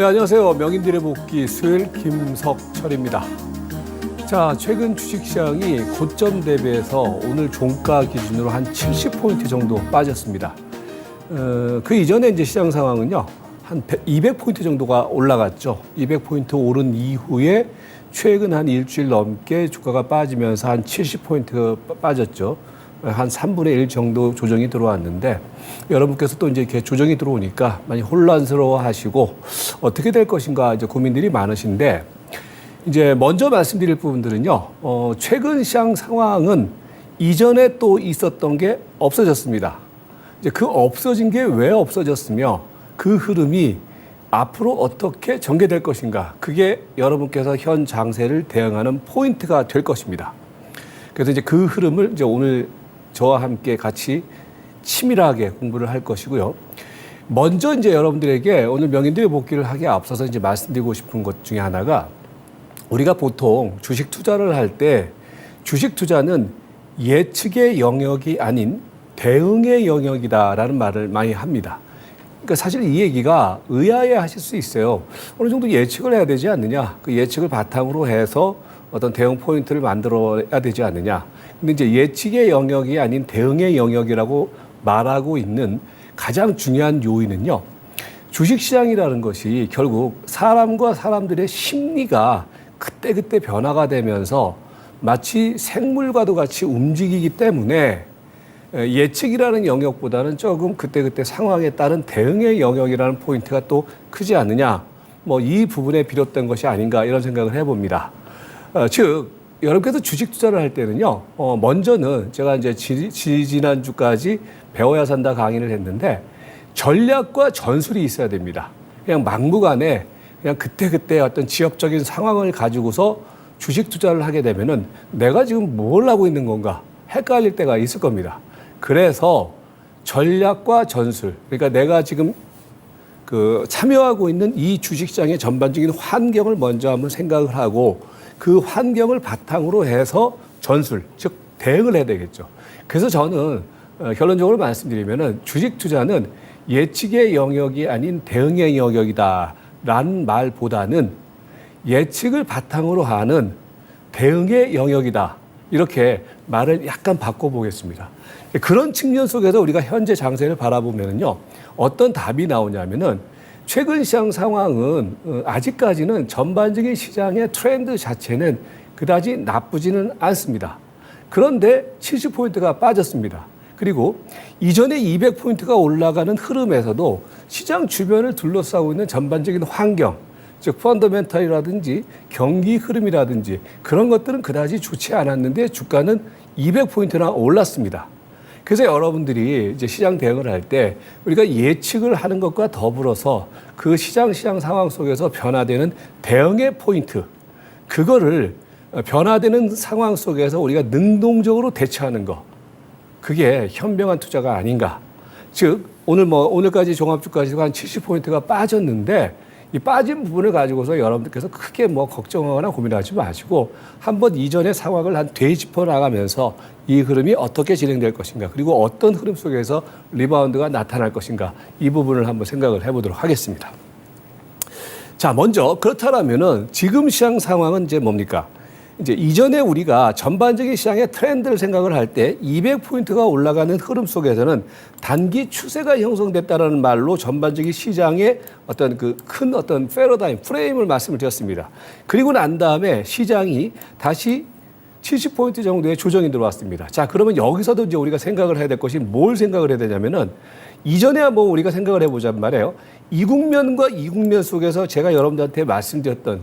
네, 안녕하세요. 명인들의 복귀 수요일 김석철입니다. 자, 최근 주식시장이 고점 대비해서 오늘 종가 기준으로 한 70포인트 정도 빠졌습니다. 그 이전에 이제 시장 상황은요, 한 200포인트 정도가 올라갔죠. 200포인트 오른 이후에 최근 한 일주일 넘게 주가가 빠지면서 한 70포인트 빠졌죠. 한 3분의 1 정도 조정이 들어왔는데 여러분께서 또 이제 이렇게 조정이 들어오니까 많이 혼란스러워 하시고 어떻게 될 것인가 이제 고민들이 많으신데 이제 먼저 말씀드릴 부분들은요, 최근 시장 상황은 이전에 또 있었던 게 없어졌습니다. 이제 그 없어진 게 왜 없어졌으며 그 흐름이 앞으로 어떻게 전개될 것인가 그게 여러분께서 현 장세를 대응하는 포인트가 될 것입니다. 그래서 이제 그 흐름을 이제 오늘 저와 함께 같이 치밀하게 공부를 할 것이고요. 먼저 이제 여러분들에게 오늘 명인들의 복귀를 하기에 앞서서 이제 말씀드리고 싶은 것 중에 하나가 우리가 보통 주식 투자를 할 때 주식 투자는 예측의 영역이 아닌 대응의 영역이다라는 말을 많이 합니다. 그러니까 사실 이 얘기가 의아해 하실 수 있어요. 어느 정도 예측을 해야 되지 않느냐. 그 예측을 바탕으로 해서 어떤 대응 포인트를 만들어야 되지 않느냐. 근데 이제 예측의 영역이 아닌 대응의 영역이라고 말하고 있는 가장 중요한 요인은요. 주식시장이라는 것이 결국 사람과 사람들의 심리가 그때그때 변화가 되면서 마치 생물과도 같이 움직이기 때문에 예측이라는 영역보다는 조금 그때그때 상황에 따른 대응의 영역이라는 포인트가 또 크지 않느냐. 뭐 이 부분에 비롯된 것이 아닌가 이런 생각을 해봅니다. 즉 여러분께서 주식 투자를 할 때는요, 먼저는 제가 이제 지난주까지 배워야 산다 강의를 했는데 전략과 전술이 있어야 됩니다. 그냥 막무가내 그냥 그때그때 어떤 지역적인 상황을 가지고서 주식 투자를 하게 되면은 내가 지금 뭘 하고 있는 건가 헷갈릴 때가 있을 겁니다. 그래서 전략과 전술, 그러니까 내가 지금 참여하고 있는 이 주식시장의 전반적인 환경을 먼저 한번 생각을 하고 그 환경을 바탕으로 해서 전술, 즉 대응을 해야 되겠죠. 그래서 저는 결론적으로 말씀드리면은 주식 투자는 예측의 영역이 아닌 대응의 영역이다라는 말보다는 예측을 바탕으로 하는 대응의 영역이다. 이렇게 말을 약간 바꿔보겠습니다. 그런 측면 속에서 우리가 현재 장세를 바라보면요, 어떤 답이 나오냐면은 최근 시장 상황은 아직까지는 전반적인 시장의 트렌드 자체는 그다지 나쁘지는 않습니다. 그런데 70포인트가 빠졌습니다. 그리고 이전에 200포인트가 올라가는 흐름에서도 시장 주변을 둘러싸고 있는 전반적인 환경, 즉 펀더멘털이라든지 경기 흐름이라든지 그런 것들은 그다지 좋지 않았는데 주가는 200포인트나 올랐습니다. 그래서 여러분들이 이제 시장 대응을 할 때 우리가 예측을 하는 것과 더불어서 그 시장 상황 속에서 변화되는 대응의 포인트, 그거를 변화되는 상황 속에서 우리가 능동적으로 대처하는 것, 그게 현명한 투자가 아닌가. 즉 오늘까지 종합주가지수 한 70포인트가 빠졌는데 이 빠진 부분을 가지고서 여러분들께서 크게 걱정하거나 고민하지 마시고 한번 이전의 상황을 되짚어 나가면서 이 흐름이 어떻게 진행될 것인가, 그리고 어떤 흐름 속에서 리바운드가 나타날 것인가, 이 부분을 한번 생각을 해보도록 하겠습니다. 자, 먼저 그렇다면은 지금 시장 상황은 이제 뭡니까? 이제 이전에 우리가 전반적인 시장의 트렌드를 생각을 할 때 200포인트가 올라가는 흐름 속에서는 단기 추세가 형성됐다는 말로 전반적인 시장의 어떤 큰 어떤 패러다임, 프레임을 말씀을 드렸습니다. 그리고 난 다음에 시장이 다시 70포인트 정도의 조정이 들어왔습니다. 자, 그러면 여기서도 이제 우리가 생각을 해야 될 것이 뭘 생각을 해야 되냐면은 이전에 한번 우리가 생각을 해보자면 말이에요. 이 국면과 이 국면 속에서 제가 여러분들한테 말씀드렸던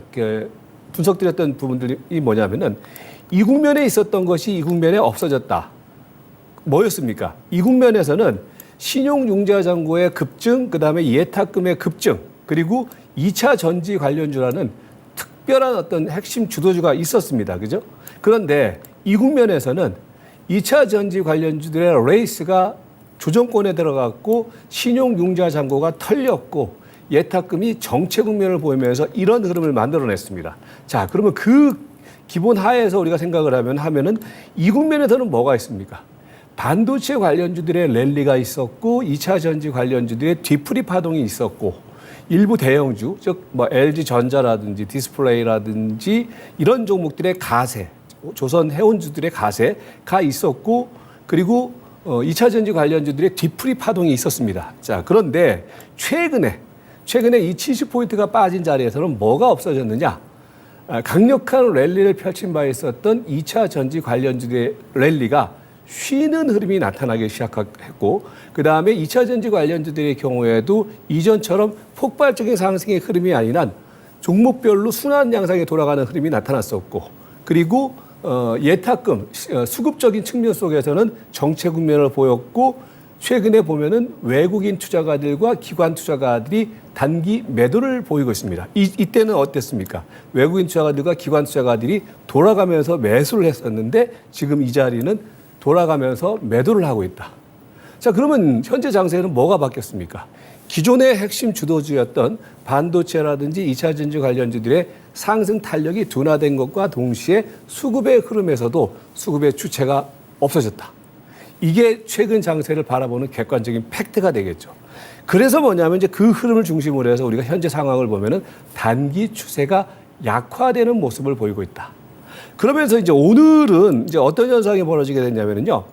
분석드렸던 부분들이 뭐냐면은 이 국면에 있었던 것이 이 국면에 없어졌다. 뭐였습니까? 이 국면에서는 신용융자 잔고의 급증, 그다음에 예탁금의 급증, 그리고 2차 전지 관련주라는 특별한 어떤 핵심 주도주가 있었습니다. 그죠? 그런데 이 국면에서는 2차 전지 관련주들의 레이스가 조정권에 들어갔고 신용융자 잔고가 털렸고 예탁금이 정체 국면을 보이면서 이런 흐름을 만들어냈습니다. 자, 그러면 그 기본 하에서 우리가 생각을 하면은 이 국면에서는 뭐가 있습니까? 반도체 관련주들의 랠리가 있었고 2차 전지 관련주들의 뒤풀이 파동이 있었고 일부 대형주, 즉 뭐 LG전자라든지 디스플레이라든지 이런 종목들의 가세, 조선 해운주들의 가세가 있었고, 그리고 2차 전지 관련주들의 뒤풀이 파동이 있었습니다. 자, 그런데 최근에 이 70포인트가 빠진 자리에서는 뭐가 없어졌느냐? 강력한 랠리를 펼친 바 있었던 2차 전지 관련주의 랠리가 쉬는 흐름이 나타나기 시작했고, 그 다음에 2차 전지 관련주들의 경우에도 이전처럼 폭발적인 상승의 흐름이 아니라 종목별로 순환 양상에 돌아가는 흐름이 나타났었고, 그리고 예탁금, 수급적인 측면 속에서는 정체 국면을 보였고, 최근에 보면은 외국인 투자가들과 기관 투자가들이 단기 매도를 보이고 있습니다. 이때는 어땠습니까? 외국인 투자가들과 기관 투자가들이 돌아가면서 매수를 했었는데 지금 이 자리는 돌아가면서 매도를 하고 있다. 자, 그러면 현재 장세는 뭐가 바뀌었습니까? 기존의 핵심 주도주였던 반도체라든지 2차 전지 관련주들의 상승 탄력이 둔화된 것과 동시에 수급의 흐름에서도 수급의 주체가 없어졌다. 이게 최근 장세를 바라보는 객관적인 팩트가 되겠죠. 그래서 뭐냐면 이제 그 흐름을 중심으로 해서 우리가 현재 상황을 보면은 단기 추세가 약화되는 모습을 보이고 있다. 그러면서 이제 오늘은 이제 어떤 현상이 벌어지게 됐냐면요.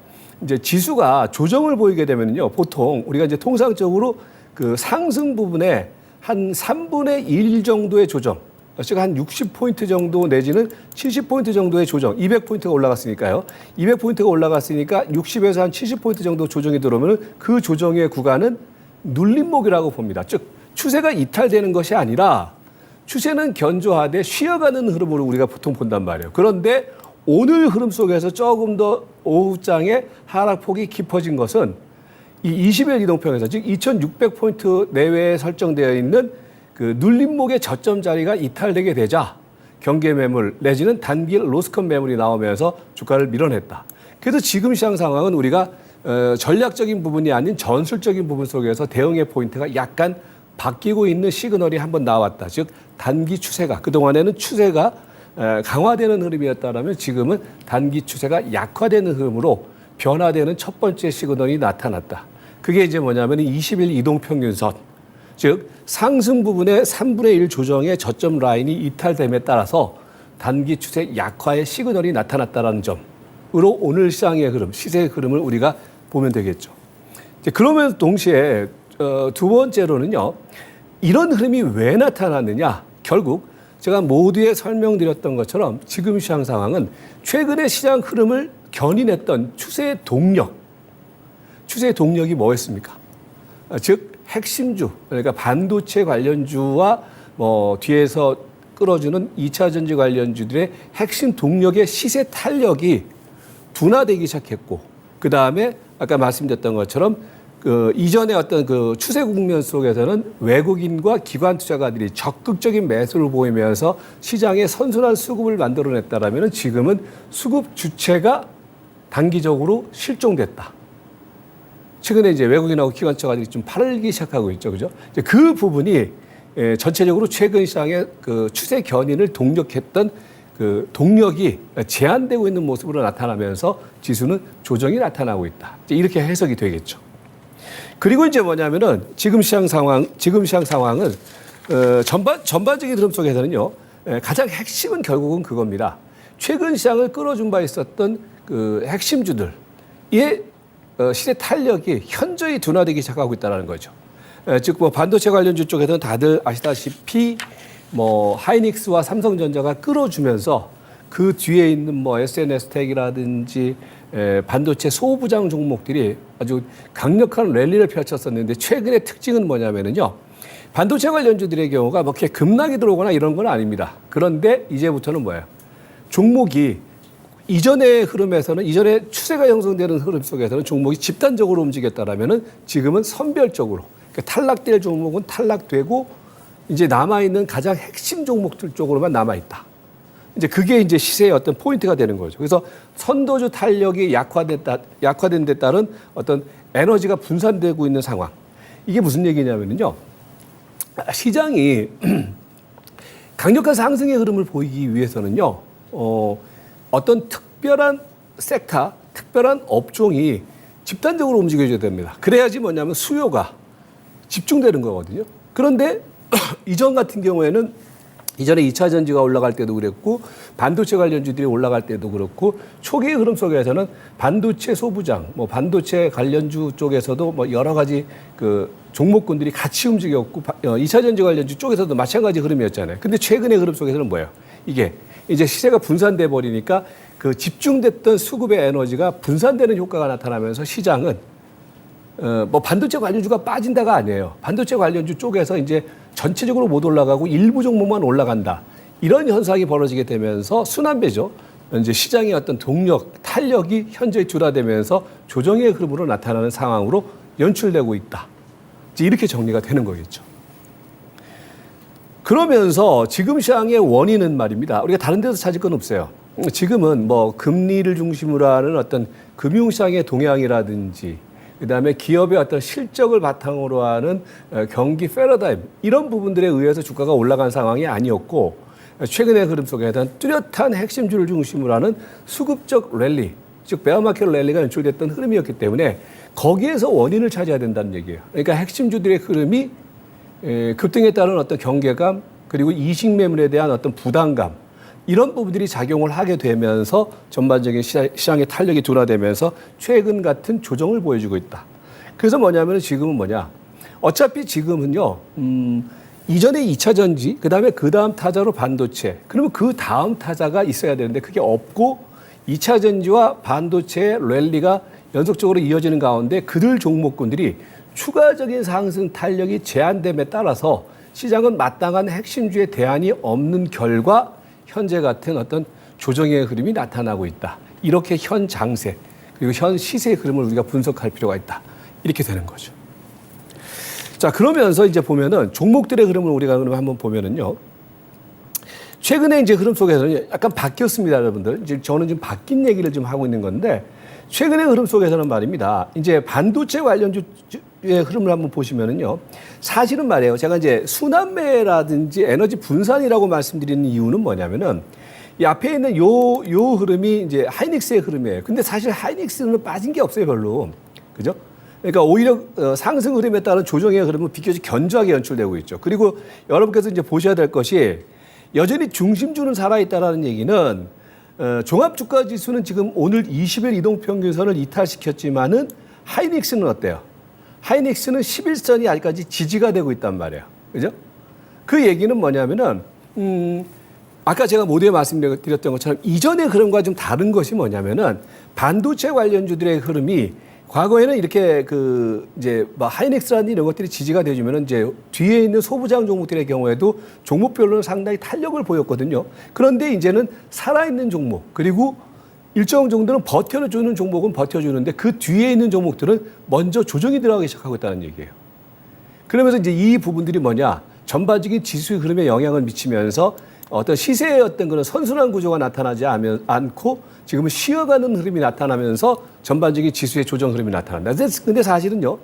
이제 지수가 조정을 보이게 되면요. 보통 우리가 이제 통상적으로 그 상승 부분에 한 3분의 1 정도의 조정, 즉 한 60포인트 정도 내지는 70포인트 정도의 조정, 200포인트가 올라갔으니까요. 200포인트가 올라갔으니까 60에서 한 70포인트 정도 조정이 들어오면 그 조정의 구간은 눌림목이라고 봅니다. 즉 추세가 이탈되는 것이 아니라 추세는 견조하되 쉬어가는 흐름으로 우리가 보통 본단 말이에요. 그런데 오늘 흐름 속에서 조금 더 오후장에 하락폭이 깊어진 것은 이 20일 이동평에서 즉 2600포인트 내외에 설정되어 있는 그 눌림목의 저점 자리가 이탈되게 되자 경계 매물 내지는 단기 로스컷 매물이 나오면서 주가를 밀어냈다. 그래서 지금 시장 상황은 우리가 전략적인 부분이 아닌 전술적인 부분 속에서 대응의 포인트가 약간 바뀌고 있는 시그널이 한번 나왔다. 즉 단기 추세가 그동안에는 추세가 강화되는 흐름이었다면 지금은 단기 추세가 약화되는 흐름으로 변화되는 첫 번째 시그널이 나타났다. 그게 이제 뭐냐면 20일 이동평균선, 즉 상승 부분의 3분의 1 조정의 저점 라인이 이탈됨에 따라서 단기 추세 약화의 시그널이 나타났다는 점으로 오늘 시장의 흐름, 시세의 흐름을 우리가 보면 되겠죠. 그러면 동시에 두 번째로는요. 이런 흐름이 왜 나타났느냐. 결국 제가 모두에 설명드렸던 것처럼 지금 시장 상황은 최근의 시장 흐름을 견인했던 추세의 동력이 뭐였습니까? 즉 핵심주, 그러니까 반도체 관련주와 뭐 뒤에서 끌어주는 2차 전지 관련주들의 핵심 동력의 시세 탄력이 둔화되기 시작했고, 그 다음에 아까 말씀드렸던 것처럼 그 이전의 어떤 그 추세 국면 속에서는 외국인과 기관 투자가들이 적극적인 매수를 보이면서 시장에 선순환 수급을 만들어냈다라면 지금은 수급 주체가 단기적으로 실종됐다. 최근에 이제 외국인하고 기관 투자가들이 좀 팔기 시작하고 있죠, 그죠? 이제 그 부분이 전체적으로 최근 시장의 그 추세 견인을 동력했던 그 동력이 제한되고 있는 모습으로 나타나면서 지수는 조정이 나타나고 있다. 이렇게 해석이 되겠죠. 그리고 이제 뭐냐면은 지금 시장 상황은 전반적인 흐름 속에서는요. 가장 핵심은 결국은 그겁니다. 최근 시장을 끌어준 바 있었던 그 핵심주들의 시세 탄력이 현저히 둔화되기 시작하고 있다는 거죠. 즉 뭐 반도체 관련주 쪽에서는 다들 아시다시피 뭐 하이닉스와 삼성전자가 끌어주면서 그 뒤에 있는 뭐 SNS텍이라든지 반도체 소부장 종목들이 아주 강력한 랠리를 펼쳤었는데 최근의 특징은 뭐냐면은요. 반도체 관련주들의 경우가 뭐 이렇게 급락이 들어오거나 이런 건 아닙니다. 그런데 이제부터는 뭐예요? 종목이 이전의 흐름에서는 이전에 추세가 형성되는 흐름 속에서는 종목이 집단적으로 움직였다라면은 지금은 선별적으로 그러니까 탈락될 종목은 탈락되고 이제 남아있는 가장 핵심 종목들 쪽으로만 남아있다. 이제 그게 이제 시세의 어떤 포인트가 되는 거죠. 그래서 선도주 탄력이 약화된 데 따른 어떤 에너지가 분산되고 있는 상황. 이게 무슨 얘기냐면요. 시장이 강력한 상승의 흐름을 보이기 위해서는요. 어떤 특별한 섹터, 특별한 업종이 집단적으로 움직여줘야 됩니다. 그래야지 뭐냐면 수요가 집중되는 거거든요. 그런데 이전 같은 경우에는 이전에 2차 전지가 올라갈 때도 그랬고 반도체 관련주들이 올라갈 때도 그렇고 초기의 흐름 속에서는 반도체 소부장, 뭐 반도체 관련주 쪽에서도 뭐 여러 가지 그 종목군들이 같이 움직였고 2차 전지 관련주 쪽에서도 마찬가지 흐름이었잖아요. 근데 최근의 흐름 속에서는 뭐예요? 이게 이제 시세가 분산돼 버리니까 그 집중됐던 수급의 에너지가 분산되는 효과가 나타나면서 시장은 뭐 반도체 관련주가 빠진다가 아니에요. 반도체 관련주 쪽에서 이제 전체적으로 못 올라가고 일부 종목만 올라간다. 이런 현상이 벌어지게 되면서 순환배죠. 이제 시장의 어떤 동력, 탄력이 현저히 둔화되면서 조정의 흐름으로 나타나는 상황으로 연출되고 있다. 이제 이렇게 정리가 되는 거겠죠. 그러면서 지금 시장의 원인은 말입니다. 우리가 다른 데서 찾을 건 없어요. 지금은 뭐 금리를 중심으로 하는 어떤 금융시장의 동향이라든지 그다음에 기업의 어떤 실적을 바탕으로 하는 경기 패러다임 이런 부분들에 의해서 주가가 올라간 상황이 아니었고 최근의 흐름 속에 대한 뚜렷한 핵심주를 중심으로 하는 수급적 랠리, 즉 베어마켓 랠리가 연출됐던 흐름이었기 때문에 거기에서 원인을 찾아야 된다는 얘기예요. 그러니까 핵심주들의 흐름이 급등에 따른 어떤 경계감 그리고 이식 매물에 대한 어떤 부담감 이런 부분들이 작용을 하게 되면서 전반적인 시장의 탄력이 둔화되면서 최근 같은 조정을 보여주고 있다. 그래서 뭐냐면 지금은 뭐냐. 어차피 지금은요. 이전에 2차 전지, 그다음 타자로 반도체. 그러면 그 다음 타자가 있어야 되는데 그게 없고 2차 전지와 반도체의 랠리가 연속적으로 이어지는 가운데 그들 종목군들이 추가적인 상승 탄력이 제한됨에 따라서 시장은 마땅한 핵심주의 대안이 없는 결과 현재 같은 어떤 조정의 흐름이 나타나고 있다. 이렇게 현 장세 그리고 현 시세의 흐름을 우리가 분석할 필요가 있다. 이렇게 되는 거죠. 자, 그러면서 이제 보면은 종목들의 흐름을 우리가 그러면 한번 보면은요. 최근에 이제 흐름 속에서는 약간 바뀌었습니다, 여러분들. 이제 저는 지금 바뀐 얘기를 좀 하고 있는 건데 최근의 흐름 속에서는 말입니다. 이제 반도체 관련주의 흐름을 한번 보시면은요. 사실은 말이에요. 제가 이제 순환매라든지 에너지 분산이라고 말씀드리는 이유는 뭐냐면은 이 앞에 있는 요 흐름이 이제 하이닉스의 흐름이에요. 근데 사실 하이닉스는 빠진 게 없어요, 별로. 그죠? 그러니까 오히려 상승 흐름에 따른 조정의 흐름은 비교적 견조하게 연출되고 있죠. 그리고 여러분께서 이제 보셔야 될 것이 여전히 중심주는 살아있다라는 얘기는 종합주가지수는 지금 오늘 20일 이동평균선을 이탈시켰지만은 하이닉스는 어때요? 하이닉스는 11선이 아직까지 지지가 되고 있단 말이에요. 그죠? 그 얘기는 뭐냐면은, 아까 제가 모두에 말씀드렸던 것처럼 이전의 흐름과 좀 다른 것이 뭐냐면은 반도체 관련주들의 흐름이 과거에는 이렇게 이제 뭐 하이닉스라는 이런 것들이 지지가 되어주면은 이제 뒤에 있는 소부장 종목들의 경우에도 종목별로는 상당히 탄력을 보였거든요. 그런데 이제는 살아있는 종목 그리고 일정 정도는 버텨주는 종목은 버텨주는데 그 뒤에 있는 종목들은 먼저 조정이 들어가기 시작하고 있다는 얘기예요. 그러면서 이제 이 부분들이 뭐냐? 전반적인 지수의 흐름에 영향을 미치면서 어떤 시세의 어떤 그런 선순환 구조가 나타나지 않고 지금은 쉬어가는 흐름이 나타나면서 전반적인 지수의 조정 흐름이 나타난다. 근데 사실은요,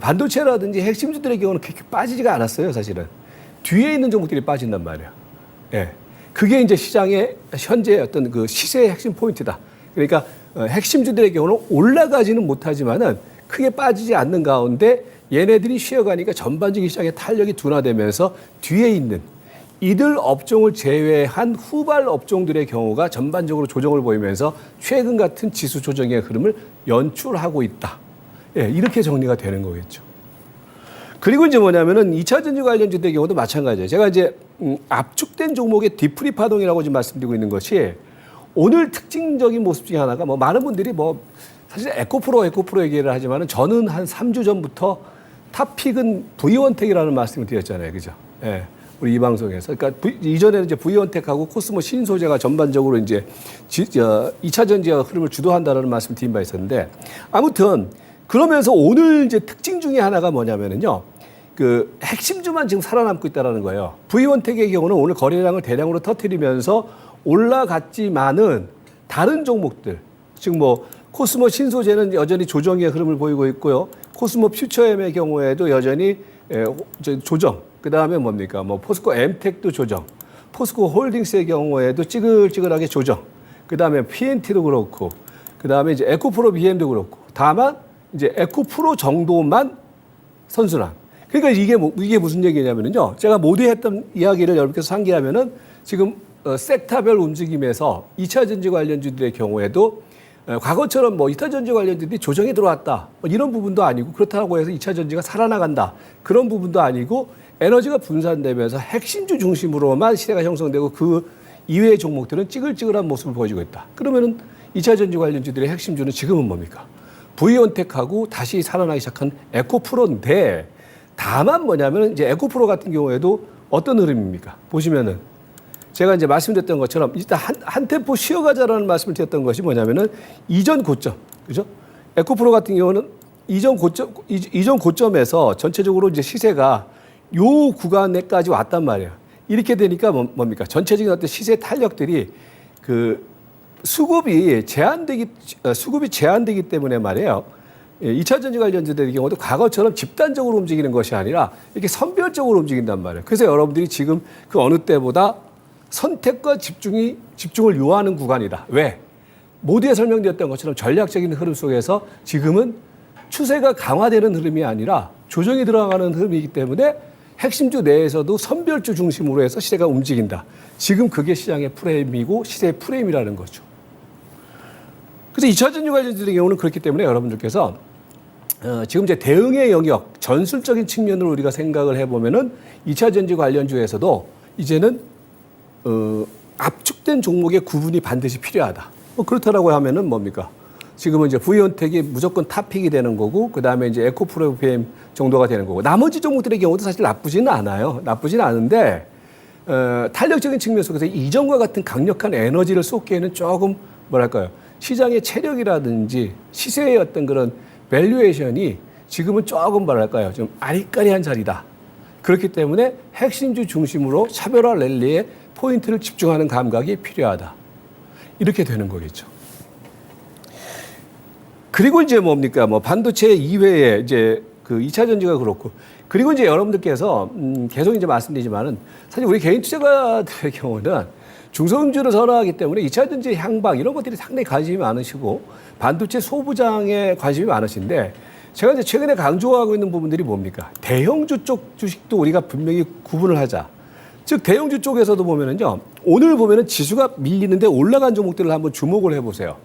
반도체라든지 핵심주들의 경우는 그렇게 빠지지가 않았어요, 사실은. 뒤에 있는 종목들이 빠진단 말이에요. 예. 그게 이제 시장의 현재 어떤 그 시세의 핵심 포인트다. 그러니까 핵심주들의 경우는 올라가지는 못하지만은 크게 빠지지 않는 가운데 얘네들이 쉬어가니까 전반적인 시장의 탄력이 둔화되면서 뒤에 있는 이들 업종을 제외한 후발 업종들의 경우가 전반적으로 조정을 보이면서 최근 같은 지수 조정의 흐름을 연출하고 있다. 예, 이렇게 정리가 되는 거겠죠. 그리고 이제 뭐냐면은 2차 전지 관련주들의 경우도 마찬가지예요. 제가 이제 압축된 종목의 뒤풀이 파동이라고 지금 말씀드리고 있는 것이 오늘 특징적인 모습 중에 하나가 뭐 많은 분들이 뭐 사실 에코프로 얘기를 하지만은 저는 한 3주 전부터 탑픽은 V원텍이라는 말씀을 드렸잖아요. 그죠? 예. 우리 이 방송에서. 그러니까 이전에는 이제 V원텍하고 코스모 신소재가 전반적으로 이제 2차 전지의 흐름을 주도한다는 말씀 드린 바 있었는데 아무튼 그러면서 오늘 이제 특징 중에 하나가 뭐냐면은요. 그 핵심주만 지금 살아남고 있다는 거예요. V원텍의 경우는 오늘 거래량을 대량으로 터뜨리면서 올라갔지만은 다른 종목들, 즉 뭐 코스모 신소재는 여전히 조정의 흐름을 보이고 있고요. 코스모 퓨처엠의 경우에도 여전히 조정. 그 다음에 뭡니까? 뭐 포스코 엠텍도 조정. 포스코 홀딩스의 경우에도 찌글찌글하게 조정. 그 다음에 PNT도 그렇고. 그 다음에 이제 에코프로 BM도 그렇고. 다만 이제 에코프로 정도만 선순환. 그러니까 이게 무슨 얘기냐면요. 제가 모두에 했던 이야기를 여러분께서 상기하면은 지금 섹터별 움직임에서 2차 전지 관련주들의 경우에도 과거처럼 뭐 2차 전지 관련주들이 조정이 들어왔다. 뭐 이런 부분도 아니고 그렇다고 해서 2차 전지가 살아나간다. 그런 부분도 아니고 에너지가 분산되면서 핵심주 중심으로만 시세가 형성되고 그 이외의 종목들은 찌글찌글한 모습을 보여주고 있다. 그러면은 2차 전지 관련주들의 핵심주는 지금은 뭡니까? V온텍하고 다시 살아나기 시작한 에코프로인데 다만 뭐냐면 이제 에코프로 같은 경우에도 어떤 흐름입니까? 보시면은 제가 이제 말씀드렸던 것처럼 일단 한 템포 쉬어가자라는 말씀을 드렸던 것이 뭐냐면은 이전 고점, 그죠? 에코프로 같은 경우는 이전 고점에서 전체적으로 이제 시세가 요 구간에까지 왔단 말이에요. 이렇게 되니까 뭡니까? 전체적인 어떤 시세 탄력들이 그 수급이 제한되기 때문에 말이에요. 2차 전지 관련주들의 경우도 과거처럼 집단적으로 움직이는 것이 아니라 이렇게 선별적으로 움직인단 말이에요. 그래서 여러분들이 지금 그 어느 때보다 선택과 집중을 요하는 구간이다. 왜? 모두에 설명드렸던 것처럼 전략적인 흐름 속에서 지금은 추세가 강화되는 흐름이 아니라 조정이 들어가는 흐름이기 때문에 핵심주 내에서도 선별주 중심으로 해서 시세가 움직인다. 지금 그게 시장의 프레임이고 시세의 프레임이라는 거죠. 그래서 2차 전지 관련주의 경우는 그렇기 때문에 여러분들께서 지금 이제 대응의 영역, 전술적인 측면으로 우리가 생각을 해보면은 2차 전지 관련주에서도 이제는 압축된 종목의 구분이 반드시 필요하다. 뭐 그렇다라고 하면은 뭡니까? 지금은 이제 V온텍이 무조건 탑픽이 되는 거고, 그 다음에 이제 에코프로비엠 정도가 되는 거고, 나머지 종목들의 경우도 사실 나쁘지는 않아요. 나쁘지는 않은데, 탄력적인 측면 속에서 이전과 같은 강력한 에너지를 쏟기에는 조금, 뭐랄까요. 시장의 체력이라든지 시세의 어떤 그런 밸류에이션이 지금은 조금 뭐랄까요. 좀 아리까리한 자리다. 그렇기 때문에 핵심주 중심으로 차별화 랠리에 포인트를 집중하는 감각이 필요하다. 이렇게 되는 거겠죠. 그리고 이제 뭡니까? 뭐 반도체 이외에 이제 그 2차 전지가 그렇고, 그리고 이제 여러분들께서 계속 이제 말씀드리지만은 사실 우리 개인 투자가들의 경우는 중소형주를 선호하기 때문에 2차 전지 향방 이런 것들이 상당히 관심이 많으시고 반도체 소부장에 관심이 많으신데 제가 이제 최근에 강조하고 있는 부분들이 뭡니까? 대형주 쪽 주식도 우리가 분명히 구분을 하자. 즉 대형주 쪽에서도 보면은요. 오늘 보면은 지수가 밀리는데 올라간 종목들을 한번 주목을 해보세요.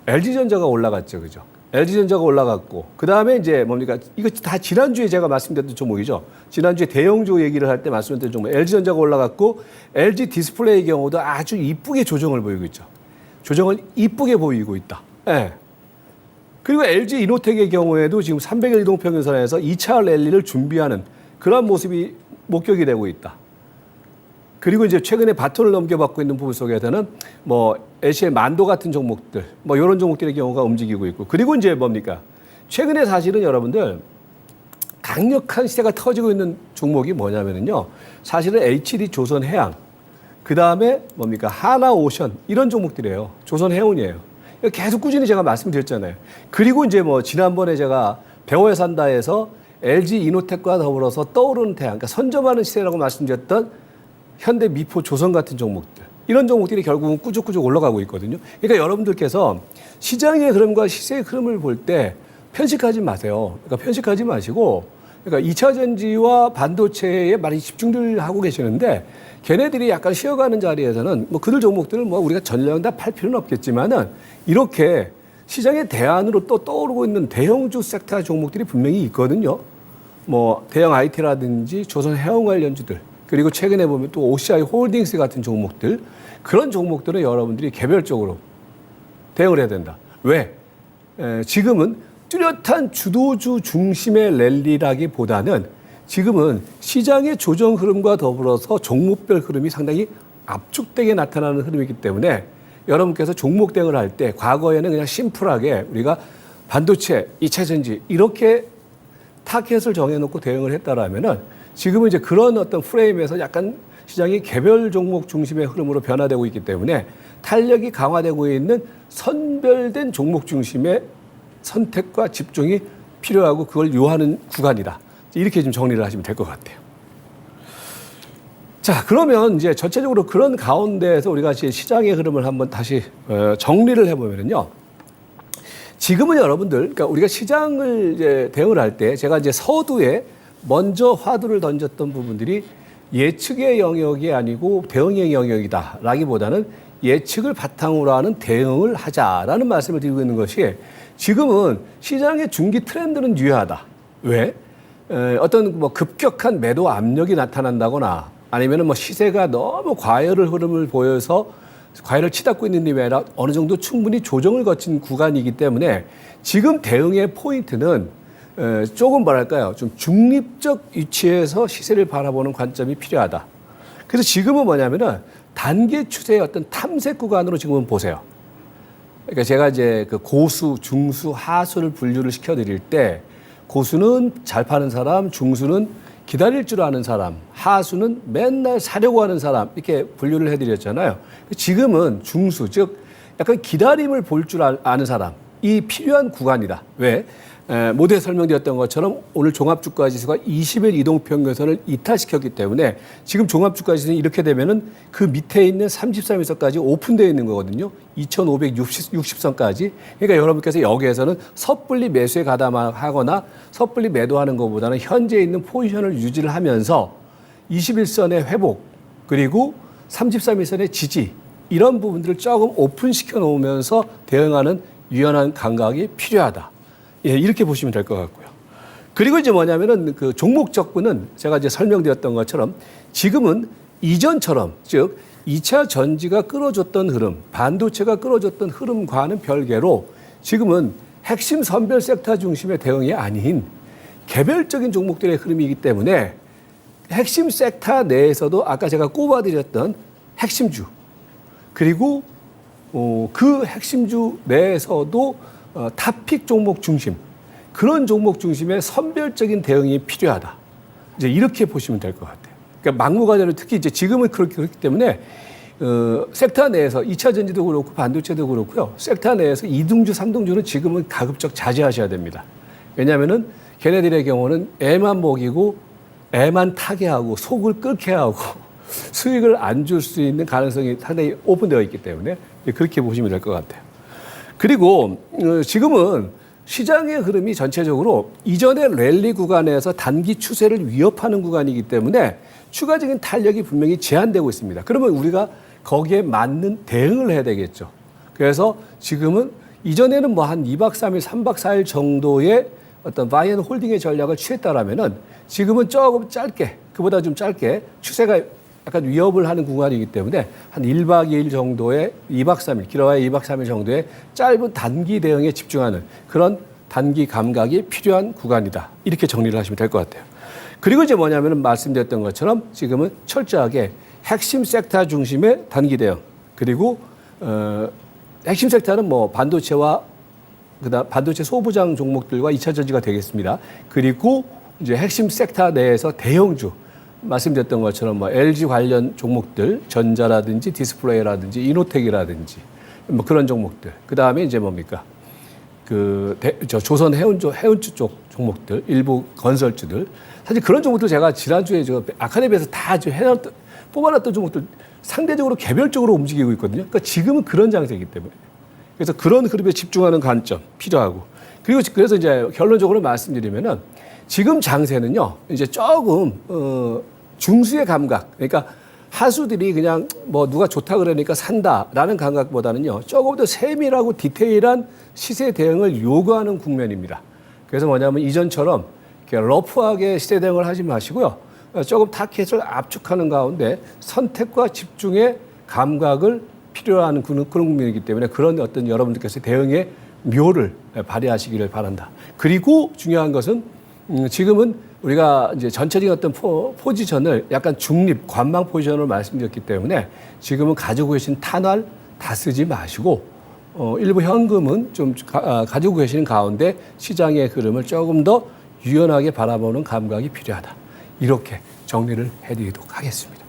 LG전자가 올라갔죠, 그죠? LG전자가 올라갔고 그 다음에 이제 뭡니까? 이거 다 지난주에 제가 말씀드렸던 종목이죠. 지난주에 대형주 얘기를 할 때 말씀드렸던 종목. LG전자가 올라갔고 LG 디스플레이의 경우도 아주 이쁘게 조정을 보이고 있죠. 조정을 이쁘게 보이고 있다. 네. 그리고 LG 이노텍의 경우에도 지금 300일 이동평균선에서 2차 랠리를 준비하는 그런 모습이 목격이 되고 있다. 그리고 이제 최근에 바톤을 넘겨받고 있는 부분 속에서는 뭐 LC의 만도 같은 종목들, 뭐 이런 종목들의 경우가 움직이고 있고, 그리고 이제 뭡니까? 최근에 사실은 여러분들 강력한 시세가 터지고 있는 종목이 뭐냐면요. 사실은 HD 조선해양, 그 다음에 뭡니까? 하나오션 이런 종목들이에요. 조선해운이에요. 계속 꾸준히 제가 말씀드렸잖아요. 그리고 이제 뭐 지난번에 제가 배워야 산다에서 LG 이노텍과 더불어서 떠오르는 태양, 그러니까 선점하는 시세라고 말씀드렸던 현대, 미포, 조선 같은 종목들. 이런 종목들이 결국은 꾸준히 올라가고 있거든요. 그러니까 여러분들께서 시장의 흐름과 시세의 흐름을 볼 때 편식하지 마세요. 그러니까 편식하지 마시고, 그러니까 2차 전지와 반도체에 많이 집중을 하고 계시는데, 걔네들이 약간 쉬어가는 자리에서는 뭐 그들 종목들은 뭐 우리가 전량 다 팔 필요는 없겠지만은 이렇게 시장의 대안으로 또 떠오르고 있는 대형주 섹터 종목들이 분명히 있거든요. 뭐 대형 IT라든지 조선 해운 관련주들. 그리고 최근에 보면 또 OCI 홀딩스 같은 종목들, 그런 종목들은 여러분들이 개별적으로 대응을 해야 된다. 왜? 지금은 뚜렷한 주도주 중심의 랠리라기보다는 지금은 시장의 조정 흐름과 더불어서 종목별 흐름이 상당히 압축되게 나타나는 흐름이기 때문에 여러분께서 종목 대응을 할 때 과거에는 그냥 심플하게 우리가 반도체, 2차 전지 이렇게 타겟을 정해놓고 대응을 했다라면은 지금은 이제 그런 어떤 프레임에서 약간 시장이 개별 종목 중심의 흐름으로 변화되고 있기 때문에 탄력이 강화되고 있는 선별된 종목 중심의 선택과 집중이 필요하고 그걸 요하는 구간이다. 이렇게 좀 정리를 하시면 될 것 같아요. 자, 그러면 이제 전체적으로 그런 가운데에서 우리가 이제 시장의 흐름을 한번 다시 정리를 해보면요. 지금은 여러분들, 그러니까 우리가 시장을 이제 대응을 할 때 제가 이제 서두에 먼저 화두를 던졌던 부분들이 예측의 영역이 아니고 대응의 영역이다라기보다는 예측을 바탕으로 하는 대응을 하자라는 말씀을 드리고 있는 것이 지금은 시장의 중기 트렌드는 유효하다. 왜? 어떤 뭐 급격한 매도 압력이 나타난다거나 아니면은 뭐 시세가 너무 과열을 흐름을 보여서 과열을 치닫고 있는 데 아니라 어느 정도 충분히 조정을 거친 구간이기 때문에 지금 대응의 포인트는 조금 뭐랄까요? 좀 중립적 위치에서 시세를 바라보는 관점이 필요하다. 그래서 지금은 뭐냐면은 단기 추세의 어떤 탐색 구간으로 지금은 보세요. 그러니까 제가 이제 그 고수, 중수, 하수를 분류를 시켜드릴 때 고수는 잘 파는 사람, 중수는 기다릴 줄 아는 사람, 하수는 맨날 사려고 하는 사람 이렇게 분류를 해드렸잖아요. 지금은 중수, 즉 약간 기다림을 볼 줄 아는 사람이 필요한 구간이다. 왜? 모두에 설명드렸던 것처럼 오늘 종합주가지수가 20일 이동평균선을 이탈시켰기 때문에 지금 종합주가지수는 이렇게 되면은 그 밑에 있는 33일선까지 오픈되어 있는 거거든요. 2560선까지. 그러니까 여러분께서 여기에서는 섣불리 매수에 가담하거나 섣불리 매도하는 것보다는 현재 있는 포지션을 유지를 하면서 21선의 회복 그리고 33일선의 지지 이런 부분들을 조금 오픈시켜 놓으면서 대응하는 유연한 감각이 필요하다. 예, 이렇게 보시면 될 것 같고요. 그리고 이제 뭐냐면은 그 종목 적분은 제가 이제 설명드렸던 것처럼 지금은 이전처럼 즉 2차 전지가 끌어줬던 흐름, 반도체가 끌어줬던 흐름과는 별개로 지금은 핵심 선별 섹터 중심의 대응이 아닌 개별적인 종목들의 흐름이기 때문에 핵심 섹터 내에서도 아까 제가 꼽아드렸던 핵심주 그리고 그 핵심주 내에서도 탑픽 종목 중심 그런 종목 중심의 선별적인 대응이 필요하다. 이제 이렇게 보시면 될 것 같아요. 그러니까 막무가내로 특히 이제 지금은 그렇기 때문에 섹터 내에서 2차 전지도 그렇고 반도체도 그렇고요. 섹터 내에서 2등주, 3등주는 지금은 가급적 자제하셔야 됩니다. 왜냐하면은 걔네들의 경우는 애만 먹이고 애만 타게 하고 속을 끓게 하고 수익을 안 줄 수 있는 가능성이 상당히 오픈되어 있기 때문에 그렇게 보시면 될 것 같아요. 그리고 지금은 시장의 흐름이 전체적으로 이전의 랠리 구간에서 단기 추세를 위협하는 구간이기 때문에 추가적인 탄력이 분명히 제한되고 있습니다. 그러면 우리가 거기에 맞는 대응을 해야 되겠죠. 그래서 지금은 이전에는 뭐 한 2박 3일, 3박 4일 정도의 어떤 바이 앤 홀딩의 전략을 취했다라면은 지금은 조금 짧게, 그보다 좀 짧게 추세가 약간 위협을 하는 구간이기 때문에 한 1박 2일 정도의 2박 3일, 길어야 2박 3일 정도의 짧은 단기 대응에 집중하는 그런 단기 감각이 필요한 구간이다. 이렇게 정리를 하시면 될 것 같아요. 그리고 이제 뭐냐면은 말씀드렸던 것처럼 지금은 철저하게 핵심 섹터 중심의 단기 대응 그리고 핵심 섹터는 뭐 반도체와 그다음 반도체 소부장 종목들과 2차 전지가 되겠습니다. 그리고 이제 핵심 섹터 내에서 대형주 말씀드렸던 것처럼 뭐 LG 관련 종목들, 전자라든지 디스플레이라든지 이노텍이라든지 뭐 그런 종목들. 그다음에 이제 뭡니까? 조선 해운주 쪽 종목들, 일부 건설주들. 사실 그런 종목들 제가 지난주에 아카데미에서 다 뽑아놨던 종목들 상대적으로 개별적으로 움직이고 있거든요. 그러니까 지금은 그런 장세이기 때문에. 그래서 그런 흐름에 집중하는 관점 필요하고. 그리고 그래서 이제 결론적으로 말씀드리면은 지금 장세는요, 이제 조금, 중수의 감각. 그러니까 하수들이 그냥 뭐 누가 좋다 그러니까 산다라는 감각보다는요, 조금 더 세밀하고 디테일한 시세 대응을 요구하는 국면입니다. 그래서 뭐냐면 이전처럼 이렇게 러프하게 시세 대응을 하지 마시고요. 조금 타켓을 압축하는 가운데 선택과 집중의 감각을 필요로 하는 그런 국면이기 때문에 그런 어떤 여러분들께서 대응의 묘를 발휘하시기를 바란다. 그리고 중요한 것은 지금은 우리가 이제 전체적인 어떤 포지션을 약간 중립, 관망 포지션으로 말씀드렸기 때문에 지금은 가지고 계신 탄환 다 쓰지 마시고 일부 현금은 좀 가지고 계시는 가운데 시장의 흐름을 조금 더 유연하게 바라보는 감각이 필요하다. 이렇게 정리를 해드리도록 하겠습니다.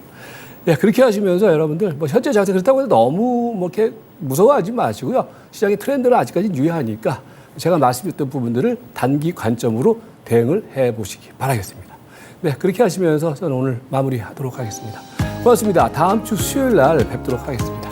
네, 그렇게 하시면서 여러분들 뭐 현재 장세 그렇다고 해서 너무 뭐 이렇게 무서워하지 마시고요. 시장의 트렌드는 아직까지 유효하니까 제가 말씀드렸던 부분들을 단기 관점으로 대응을 해보시기 바라겠습니다. 네, 그렇게 하시면서 저는 오늘 마무리하도록 하겠습니다. 고맙습니다. 다음 주 수요일 날 뵙도록 하겠습니다.